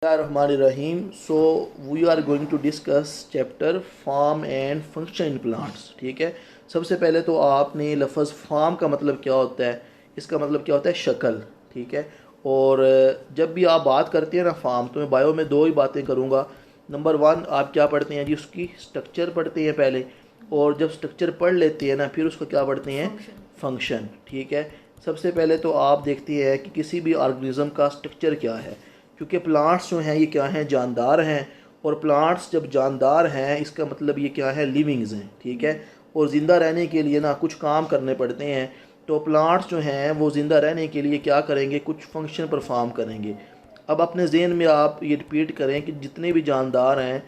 Bismillahirrahmanirrahim. So we are going to discuss chapter form and function in plants. ठीक है, सबसे पहले तो आपने लफ्ज़ फार्म का मतलब क्या होता है, इसका मतलब क्या होता है शक्ल. ठीक है, और जब भी आप बात करते हैं ना फार्म, तो मैं बायो में दो ही बातें करूँगा. नंबर वन, आप क्या पढ़ते हैं जी, उसकी स्ट्रक्चर पढ़ते हैं पहले, और जब स्ट्रक्चर पढ़ लेते हैं ना फिर उसको क्या पढ़ते हैं, फंक्शन. ठीक है, सबसे पहले तो आप देखते हैं कि किसी भी ऑर्गेनिज्म का स्ट्रक्चर क्या है, क्योंकि प्लांट्स जो हैं ये क्या हैं, जानदार हैं. और प्लांट्स जब जानदार हैं इसका मतलब ये क्या है, लिविंग्स हैं. ठीक है, और ज़िंदा रहने के लिए ना कुछ काम करने पड़ते हैं. तो प्लांट्स जो हैं वो ज़िंदा रहने के लिए क्या करेंगे, कुछ फंक्शन परफॉर्म करेंगे. अब अपने जहन में आप ये रिपीट करें कि जितने भी जानदार हैं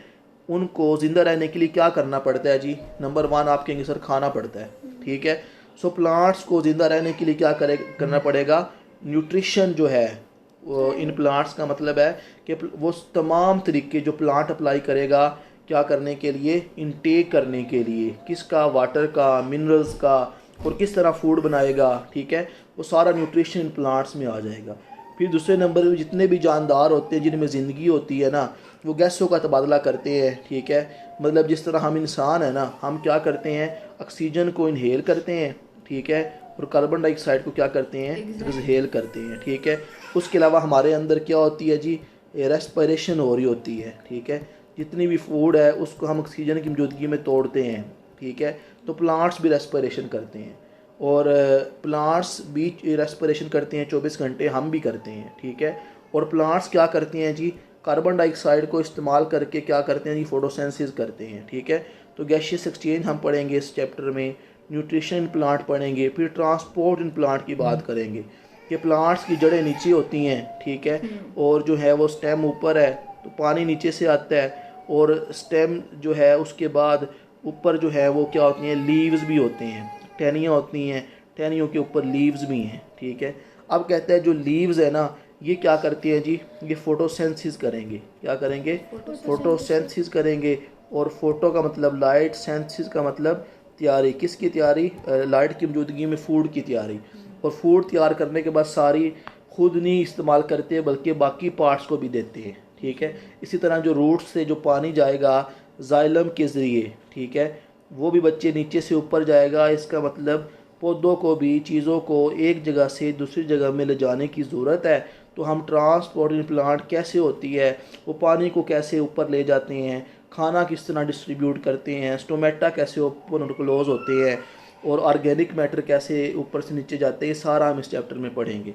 उनको ज़िंदा रहने के लिए क्या करना पड़ता है जी. नंबर वन आप कहेंगे सर खाना पड़ता है. ठीक है, सो प्लांट्स को ज़िंदा रहने के लिए क्या करना पड़ेगा, न्यूट्रिशन जो है इन प्लांट्स का मतलब है कि वो तमाम तरीके जो प्लांट अप्लाई करेगा क्या करने के लिए, इनटेक करने के लिए, किसका, वाटर का, मिनरल्स का, और किस तरह फूड बनाएगा. ठीक है, वो सारा न्यूट्रिशन इन प्लांट्स में आ जाएगा. फिर दूसरे नंबर पे जितने भी जानदार होते हैं जिनमें ज़िंदगी होती है ना, वो गैसों का तबादला करते हैं. ठीक है, मतलब जिस तरह हम इंसान है ना, हम क्या करते हैं, ऑक्सीजन को इनहेल करते हैं. ठीक है, और कार्बन डाइऑक्साइड को क्या करते हैं, एक्सहेल करते हैं. ठीक है, उसके अलावा हमारे अंदर क्या होती है जी, रेस्पिरेशन हो रही होती है. ठीक है, जितनी भी फूड है उसको हम ऑक्सीजन की मौजूदगी में तोड़ते हैं. ठीक है, तो प्लांट्स भी रेस्पिरेशन करते हैं, और प्लांट्स भी रेस्पिरेशन करते हैं 24 घंटे, हम भी करते हैं. ठीक है, और प्लांट्स क्या करते हैं जी, कार्बन डाइऑक्साइड को इस्तेमाल करके क्या करते हैं जी, फोटोसिंथेसिस करते हैं. ठीक है, तो गैसियस एक्सचेंज हम पढ़ेंगे इस चैप्टर में, न्यूट्रिशन इन प्लांट पढ़ेंगे, फिर ट्रांसपोर्ट इन प्लांट की बात करेंगे कि प्लांट्स की जड़ें नीचे होती हैं. ठीक है, और जो है वो स्टेम ऊपर है, तो पानी नीचे से आता है, और स्टेम जो है उसके बाद ऊपर जो है वो क्या होती हैं, लीव्स भी होते हैं, टहनियाँ होती हैं, टहनियों के ऊपर लीव्स भी हैं. ठीक है, अब कहते हैं जो लीव्स है ना ये क्या करती हैं जी, ये फोटोसिंथेसिस करेंगे. क्या करेंगे, फोटोसिंथेसिस करेंगे. और फोटो का मतलब लाइट, सिंथेसिस का मतलब तैयारी, किसकी तैयारी, लाइट की मौजूदगी में फूड की तैयारी. और फूड तैयार करने के बाद सारी खुद नहीं इस्तेमाल करते बल्कि बाकी पार्ट्स को भी देते हैं. ठीक है, इसी तरह जो रूट्स से जो पानी जाएगा जाइलम के ज़रिए, ठीक है, वो भी बच्चे नीचे से ऊपर जाएगा. इसका मतलब पौधों को भी चीज़ों को एक जगह से दूसरी जगह में ले जाने की ज़रूरत है. तो हम ट्रांसपोर्ट इन प्लांट कैसे होती है, वो पानी को कैसे ऊपर ले जाते हैं, खाना किस तरह डिस्ट्रीब्यूट करते हैं, स्टोमेटा कैसे ओपन और क्लोज होते हैं, और ऑर्गेनिक मैटर कैसे ऊपर से नीचे जाते हैं, सारा हम इस चैप्टर में पढ़ेंगे.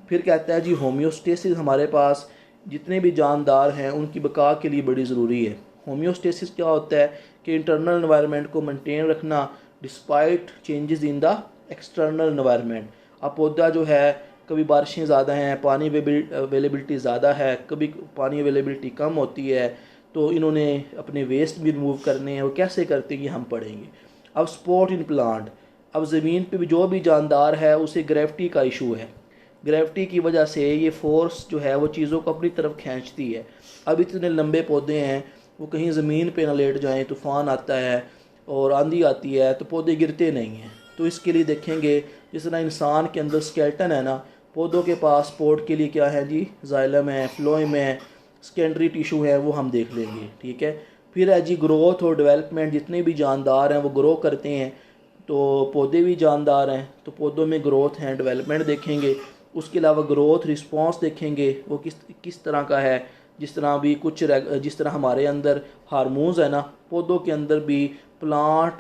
फिर कहता है जी होम्योस्टेसिस हमारे पास जितने भी जानदार हैं उनकी बका के लिए बड़ी ज़रूरी है. होम्योस्टेसिस क्या होता है कि इंटरनल एनवायरनमेंट को मेंटेन रखना despite changes in the external environment. अब पौधा जो है, कभी बारिशें ज़्यादा हैं, पानी अवेलेबिलिटी ज़्यादा है, कभी पानी अवेलेबिलिटी कम होती है, तो इन्होंने अपने वेस्ट भी रिमूव करने हैं. वो कैसे करते हैं ये हम पढ़ेंगे. अब स्पोर्ट इन प्लांट, अब ज़मीन पे भी जो भी जानदार है उसे ग्रेविटी का इशू है. ग्रेविटी की वजह से ये फोर्स जो है वो चीज़ों को अपनी तरफ खींचती है. अब इतने लंबे पौधे हैं, वो कहीं ज़मीन पे ना लेट जाएं, तूफ़ान आता है और आंधी आती है तो पौधे गिरते नहीं हैं. तो इसके लिए देखेंगे जिस तरह इंसान के अंदर स्केलेटन है ना, पौधों के पास सपोर्ट के लिए क्या है जी, जाइलम है, फ्लोएम है, सेकेंडरी टिशू है, वो हम देख लेंगे. ठीक है, फिर है जी ग्रोथ और डेवलपमेंट, जितने भी जानदार हैं वो ग्रो करते हैं, तो पौधे भी जानदार हैं, तो पौधों में ग्रोथ हैं, डेवलपमेंट देखेंगे. उसके अलावा ग्रोथ रिस्पॉन्स देखेंगे वो किस तरह का है. जिस तरह भी कुछ जिस तरह हमारे अंदर हार्मोन्स है ना, पौधों के अंदर भी प्लांट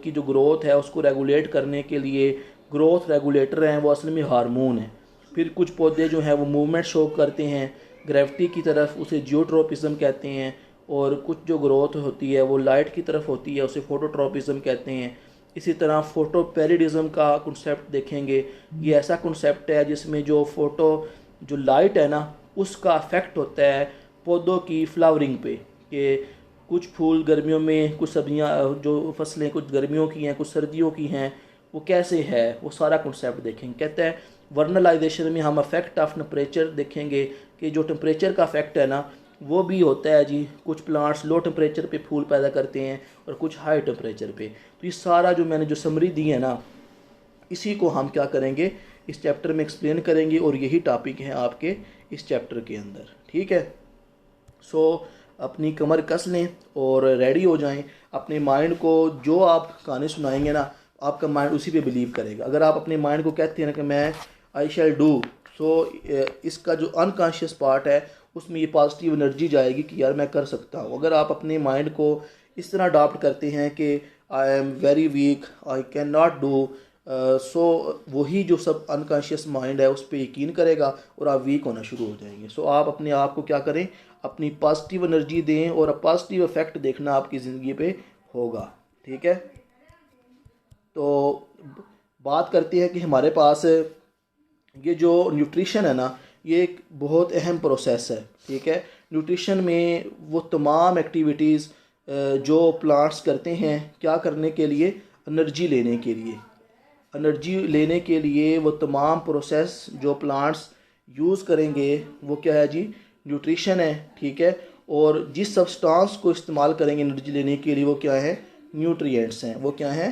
की जो ग्रोथ है उसको रेगुलेट करने के लिए ग्रोथ रेगुलेटर हैं, वो असल में हार्मोन है. फिर कुछ पौधे जो हैं वो मूवमेंट शो करते हैं ग्रेविटी की तरफ, उसे जियोट्रोपिज्म कहते हैं. और कुछ जो ग्रोथ होती है वो लाइट की तरफ होती है, उसे फोटोट्रोपिज्म कहते हैं. इसी तरह फोटोपेरिडिज्म का कॉन्सेप्ट देखेंगे. ये ऐसा कॉन्सेप्ट है जिसमें जो लाइट है ना उसका अफेक्ट होता है पौधों की फ्लावरिंग पे, कि कुछ फूल गर्मियों में, कुछ सब्जियां जो फसलें कुछ गर्मियों की हैं कुछ सर्दियों की हैं, वो कैसे है, वो सारा कॉन्सेप्ट देखेंगे. कहते हैं वर्नलाइजेशन में हम अफेक्ट ऑफ टेम्परेचर देखेंगे कि जो टेम्परेचर का अफेक्ट है ना वो भी होता है जी. कुछ प्लांट्स लो टेम्परेचर पे फूल पैदा करते हैं और कुछ हाई टेम्परेचर पे. तो ये सारा जो मैंने जो समरी दी है ना, इसी को हम क्या करेंगे, इस चैप्टर में एक्सप्लेन करेंगे, और यही टॉपिक है आपके इस चैप्टर के अंदर. ठीक है, सो अपनी कमर कस लें और रेडी हो जाएं। अपने माइंड को जो आप कहानी सुनाएंगे ना, आपका माइंड उसी पे बिलीव करेगा। अगर आप अपने माइंड को कहते हैं ना कि मैं आई शैल डू, सो इसका जो अनकॉन्शियस पार्ट है उसमें ये पॉजिटिव एनर्जी जाएगी कि यार मैं कर सकता हूँ। अगर आप अपने माइंड को इस तरह अडॉप्ट करते हैं कि I am very weak, I can not do, so वही जो सब अनकॉन्शियस माइंड है उस पर यकीन करेगा और आप वीक होना शुरू हो जाएंगे। सो आप अपने आप को क्या करें, अपनी पॉजिटिव एनर्जी दें और पॉजिटिव इफेक्ट देखना आपकी ज़िंदगी पे होगा। ठीक है, तो बात करते हैं कि हमारे पास ये जो न्यूट्रिशन है ना, ये एक बहुत अहम प्रोसेस है। ठीक है, न्यूट्रिशन में वो तमाम एक्टिविटीज़ जो प्लांट्स करते हैं, क्या करने के लिए, एनर्जी लेने के लिए। एनर्जी लेने के लिए वो तमाम प्रोसेस जो प्लांट्स यूज़ करेंगे वो क्या है जी, न्यूट्रिशन है। ठीक है, और जिस सब्सटेंस को इस्तेमाल करेंगे एनर्जी लेने के लिए वो क्या है, न्यूट्रिएंट्स हैं। वो क्या हैं,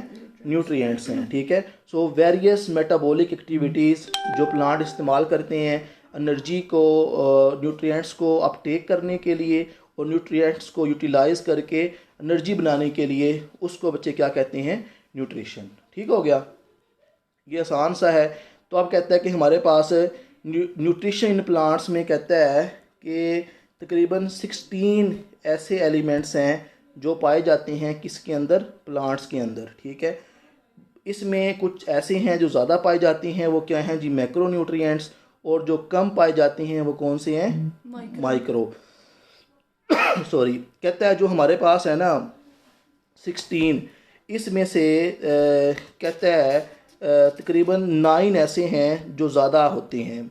न्यूट्रिएंट्स हैं। ठीक है, सो वेरियस मेटाबॉलिक एक्टिविटीज़ जो प्लांट इस्तेमाल करते हैं एनर्जी को, न्यूट्रिएंट्स को अपटेक करने के लिए और न्यूट्रिएंट्स को यूटिलाइज़ करके एनर्जी बनाने के लिए, उसको बच्चे क्या कहते हैं, न्यूट्रिशन। ठीक हो गया, ये आसान सा है। तो अब कहता है कि हमारे पास न्यूट्रिशन इन प्लांट्स में कहता है कि तकरीबन 16 ऐसे एलिमेंट्स हैं जो पाए जाते हैं किसके अंदर, प्लांट्स के अंदर। ठीक है, इसमें कुछ ऐसे हैं जो ज़्यादा पाए जाते हैं, वो क्या हैं जी, मैक्रो न्यूट्रिएंट्स, और जो कम पाए जाते हैं वो कौन से हैं, माइक्रो। सॉरी, कहता है जो हमारे पास है ना 16, इसमें से कहता है तकरीबन 9 ऐसे हैं जो ज़्यादा होते हैं,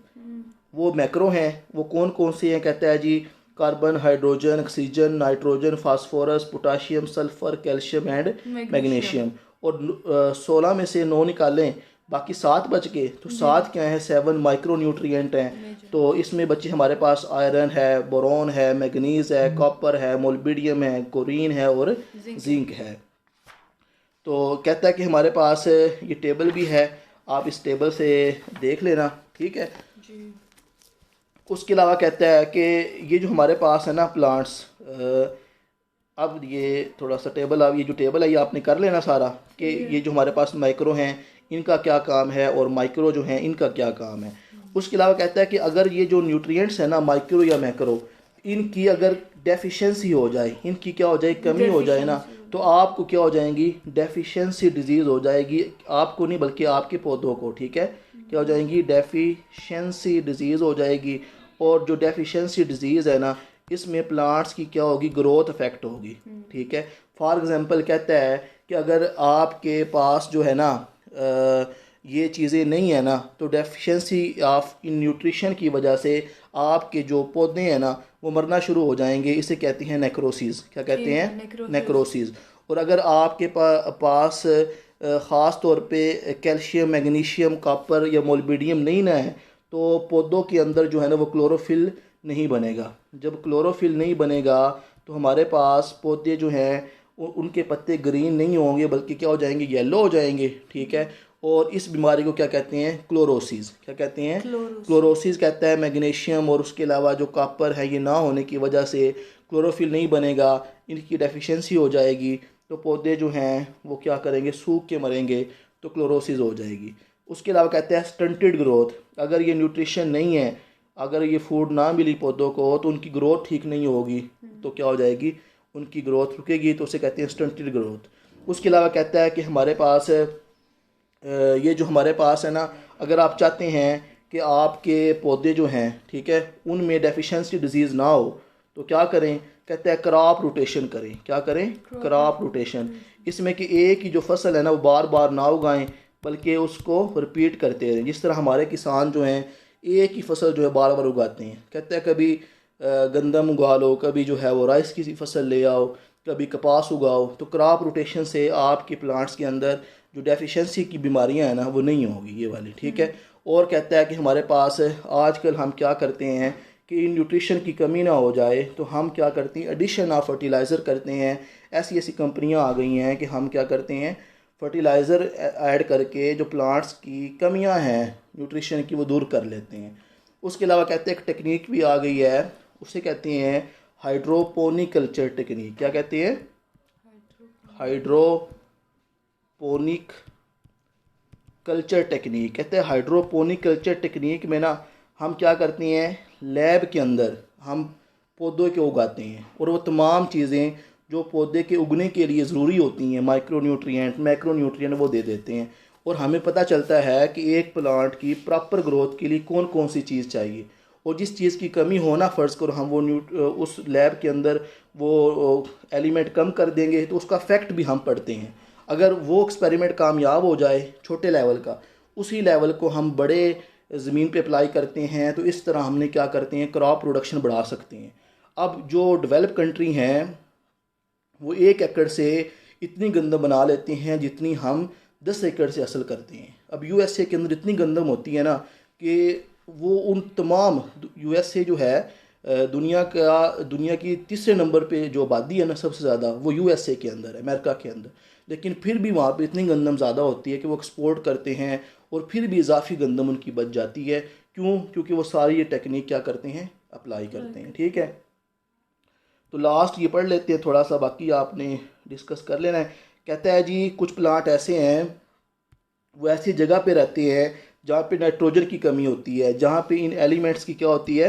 वो मैक्रो हैं। वो कौन कौन से हैं, कहता है जी, carbon, hydrogen, oxygen, nitrogen, phosphorus, potassium, sulphur, calcium and magnesium. और 16 में से 9 निकालें, बाकी 7 बच गए। तो 7 क्या है, 7 माइक्रो न्यूट्रिएंट हैं। तो इसमें बच्चे हमारे पास आयरन है, बोरॉन है, मैग्नीज है, कॉपर है, मोलिब्डेनम है, क्लोरीन है और जिंक है। तो कहता है कि हमारे पास ये टेबल भी है, आप इस टेबल से देख लेना। ठीक है जी। उसके अलावा कहता है कि ये जो हमारे पास है ना प्लांट्स, अब ये थोड़ा सा टेबल, अब ये जो टेबल है ये आपने कर लेना सारा, कि ये जो हमारे पास माइक्रो हैं इनका क्या काम है और माइक्रो जो हैं इनका क्या काम है। उसके अलावा कहता है कि अगर ये जो न्यूट्रिएंट्स हैं ना, माइक्रो या मैक्रो, इनकी अगर डेफिशिएंसी हो जाए, इनकी क्या हो जाए, कमी हो जाए ना, तो आपको क्या हो जाएंगी, डेफिशिएंसी डिजीज़ हो जाएगी। आपको नहीं बल्कि आपके पौधों को। ठीक है, क्या हो जाएंगी, डेफिशिएंसी डिजीज़ हो जाएगी। और जो डेफिशिएंसी डिजीज़ है ना, इसमें प्लांट्स की क्या होगी, ग्रोथ इफेक्ट होगी। ठीक है, फॉर एग्जांपल कहता है कि अगर आपके पास जो है ना ये चीज़ें नहीं है ना, तो डेफिशिएंसी ऑफ इन न्यूट्रिशन की वजह से आपके जो पौधे हैं ना वो मरना शुरू हो जाएंगे। इसे कहते हैं नेक्रोसिस। क्या कहते हैं, नेक्रोसिस। और अगर आपके पास ख़ास तौर पे कैल्शियम, मैग्नीशियम, कॉपर या मोलिब्डेनम नहीं ना है, तो पौधों के अंदर जो है ना वो क्लोरोफिल नहीं बनेगा। जब क्लोरोफिल नहीं बनेगा तो हमारे पास पौधे जो हैं उनके पत्ते ग्रीन नहीं होंगे बल्कि क्या हो जाएंगे, येलो हो जाएंगे। ठीक है, और इस बीमारी को क्या कहते हैं, क्लोरोसिस। क्या कहते हैं, क्लोरोसिस कहता है मैग्नीशियम और उसके अलावा जो कॉपर है ये ना होने की वजह से क्लोरोफिल नहीं बनेगा, इनकी डेफिशिएंसी हो जाएगी, तो पौधे जो हैं वो क्या करेंगे, सूख के मरेंगे, तो क्लोरोसिस हो जाएगी। उसके अलावा कहते हैं स्टंटेड ग्रोथ। अगर ये न्यूट्रिशन नहीं है, अगर ये फूड ना मिली पौधों को, तो उनकी ग्रोथ ठीक नहीं होगी, तो क्या हो जाएगी, उनकी ग्रोथ रुकेगी, तो उसे कहते हैं स्टंटेड ग्रोथ। उसके अलावा कहता है कि हमारे पास ये जो हमारे पास है ना, अगर आप चाहते हैं कि आपके पौधे जो हैं, ठीक है, उनमें डेफिशिएंसी डिजीज़ ना हो, तो क्या करें, कहता है क्रॉप रोटेशन करें। क्या करें, क्रॉप रोटेशन। इसमें कि एक ही जो फसल है ना वो बार बार ना उगाएं बल्कि उसको रिपीट करते रहें। जिस तरह हमारे किसान जो हैं एक ही फसल जो है बार बार उगाते हैं। कहते हैं कभी गंदम उगा लो, कभी जो है वो राइस की फसल ले आओ, कभी कपास उगाओ। तो क्रॉप रोटेशन से आपके प्लांट्स के अंदर जो डेफिशिएंसी की बीमारियां हैं ना वो नहीं होगी, ये वाली। ठीक है, और कहता है कि हमारे पास आजकल हम क्या करते हैं कि न्यूट्रिशन की कमी ना हो जाए, तो हम क्या करते हैं, एडिशन ऑफ फर्टिलाइज़र करते हैं। ऐसी ऐसी कंपनियां आ गई हैं कि हम क्या करते हैं, फर्टिलाइज़र ऐड करके जो प्लांट्स की कमियां हैं न्यूट्रिशन की वो दूर कर लेते हैं। उसके अलावा कहते हैं एक टेक्निक भी आ गई है, उसे कहते हैं हाइड्रोपोनिक कल्चर टेक्निक। क्या कहते हैं? Hydroponic culture technique. कहते हैं हाइड्रोपोनिक कल्चर टेक्निक में ना हम क्या करते हैं, लैब के अंदर हम पौधों के उगाते हैं और वो तमाम चीज़ें जो पौधे के उगने के लिए ज़रूरी होती हैं, माइक्रोन्यूट्रिएंट मैक्रोन्यूट्रिएंट, वो दे देते हैं और हमें पता चलता है कि एक प्लांट की प्रॉपर ग्रोथ के लिए कौन कौन सी चीज़ चाहिए और जिस चीज़ की कमी होना फ़र्ज़ करो हम वो उस लैब के अंदर वो एलिमेंट कम कर देंगे तो उसका फैक्ट भी हम पढ़ते हैं। अगर वो एक्सपेरिमेंट कामयाब हो जाए छोटे लेवल का, उसी लेवल को हम बड़े ज़मीन पे अप्लाई करते हैं तो इस तरह हमने क्या करते हैं, क्रॉप प्रोडक्शन बढ़ा सकते हैं। अब जो डेवलप कंट्री हैं वो 1 एकड़ से इतनी गंदम बना लेते हैं जितनी हम 10 एकड़ से हासिल करते हैं। अब यूएसए के अंदर इतनी गंदम होती है ना कि वो उन तमाम, यूएसए जो है दुनिया की तीसरे नंबर पे जो आबादी है ना सबसे ज़्यादा, वो यूएसए के अंदर है, अमेरिका के अंदर। लेकिन फिर भी वहाँ पे इतनी गंदम ज़्यादा होती है कि वो एक्सपोर्ट करते हैं और फिर भी इजाफी गंदम उनकी बच जाती है। क्यों? क्योंकि वो सारी ये टेक्निक क्या करते हैं, अप्लाई करते हैं। ठीक है, तो लास्ट ये पढ़ लेते हैं थोड़ा सा, बाकी आपने डिस्कस कर लेना है। कहता है जी कुछ प्लांट ऐसे हैं वो ऐसी जगह पे रहते हैं जहाँ पे नाइट्रोजन की कमी होती है, जहाँ पे इन एलिमेंट्स की क्या होती है,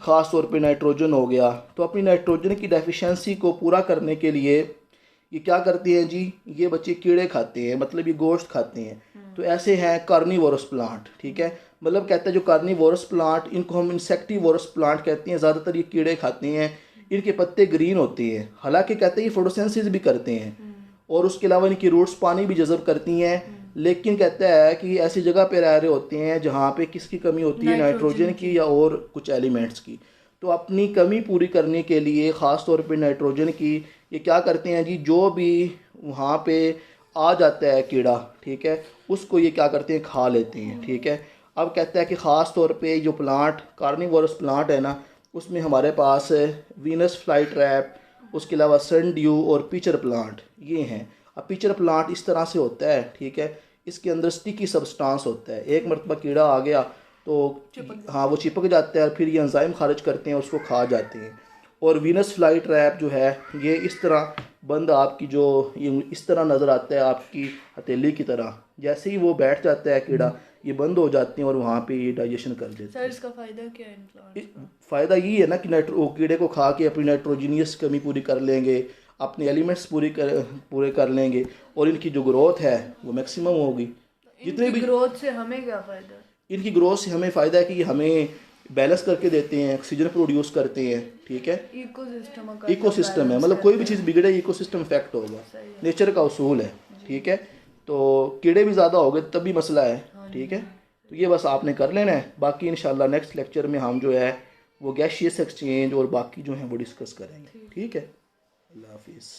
ख़ास तौर पे नाइट्रोजन हो गया। तो अपनी नाइट्रोजन की डेफिशिएंसी को पूरा करने के लिए ये क्या करते हैं जी, ये बच्चे कीड़े खाते हैं, मतलब ये गोश्त खाते हैं। तो ऐसे हैं कार्निवोरस प्लांट। ठीक है, मतलब कहते हैं जो कार्निवोरस प्लांट, इनको हम इंसेक्टिवोरस प्लांट कहते हैं। ज़्यादातर ये कीड़े खाते हैं, इनके पत्ते ग्रीन होते हैं, हालांकि कहते हैं ये फोटोसिंथेसिस भी करते हैं और उसके अलावा इनकी रूट्स पानी भी जज़ब करती हैं। लेकिन कहता है कि ऐसी जगह पे रह रहे होते हैं जहाँ पे किसकी कमी होती है, नाइट्रोजन की या और कुछ एलिमेंट्स की। तो अपनी कमी पूरी करने के लिए ख़ास तौर पे नाइट्रोजन की ये क्या करते हैं जी, जो भी वहाँ पे आ जाता है कीड़ा, ठीक है, उसको ये क्या करते हैं, खा लेते हैं। ठीक है, अब कहता है कि ख़ास तौर पे जो प्लांट कार्निवोरस प्लांट है ना, उसमें हमारे पास वीनस फ्लाई ट्रैप, उसके अलावा सन ड्यू और पिचर प्लांट, ये हैं। अब पिचर प्लांट इस तरह से होता है, ठीक है, इसके अंदर स्टिकी सब्सटेंस होता है। एक मरतबा कीड़ा आ गया तो हाँ वो चिपक जाता है और फिर ये एंजाइम खारिज करते हैं, उसको खा जाते हैं। और वीनस फ्लाई ट्रैप जो है ये इस तरह बंद आपकी जो ये इस तरह नज़र आता है आपकी हथेली की तरह, जैसे ही वो बैठ जाता है कीड़ा ये बंद हो जाते हैं और वहाँ पे ये डाइजेशन कर देते हैं। सर इसका फ़ायदा क्या है इन प्लांट्स का? फ़ायदा ये है ना कि कीड़े को खा के अपनी नाइट्रोजीनियस कमी पूरी कर लेंगे, अपने एलिमेंट्स पूरे कर लेंगे और इनकी जो ग्रोथ है वो मैक्सिमम होगी। जितने भी ग्रोथ से हमें क्या फ़ायदा? इनकी ग्रोथ से हमें फ़ायदा है कि हमें बैलेंस करके देते हैं, ऑक्सीजन प्रोड्यूस करते हैं। ठीक है, इकोसिस्टम है, मतलब कोई भी चीज़ बिगड़े इकोसिस्टम इफेक्ट होगा, नेचर का उसूल है। ठीक है, तो कीड़े भी ज़्यादा हो गए तब भी मसला है। ठीक है, तो ये बस आपने कर लेना है। बाकी इंशाल्लाह नेक्स्ट लेक्चर में हम जो है वो गैसियस एक्सचेंज और बाकी जो है वो डिस्कस करेंगे। ठीक है, अल्लाह हाफिज़।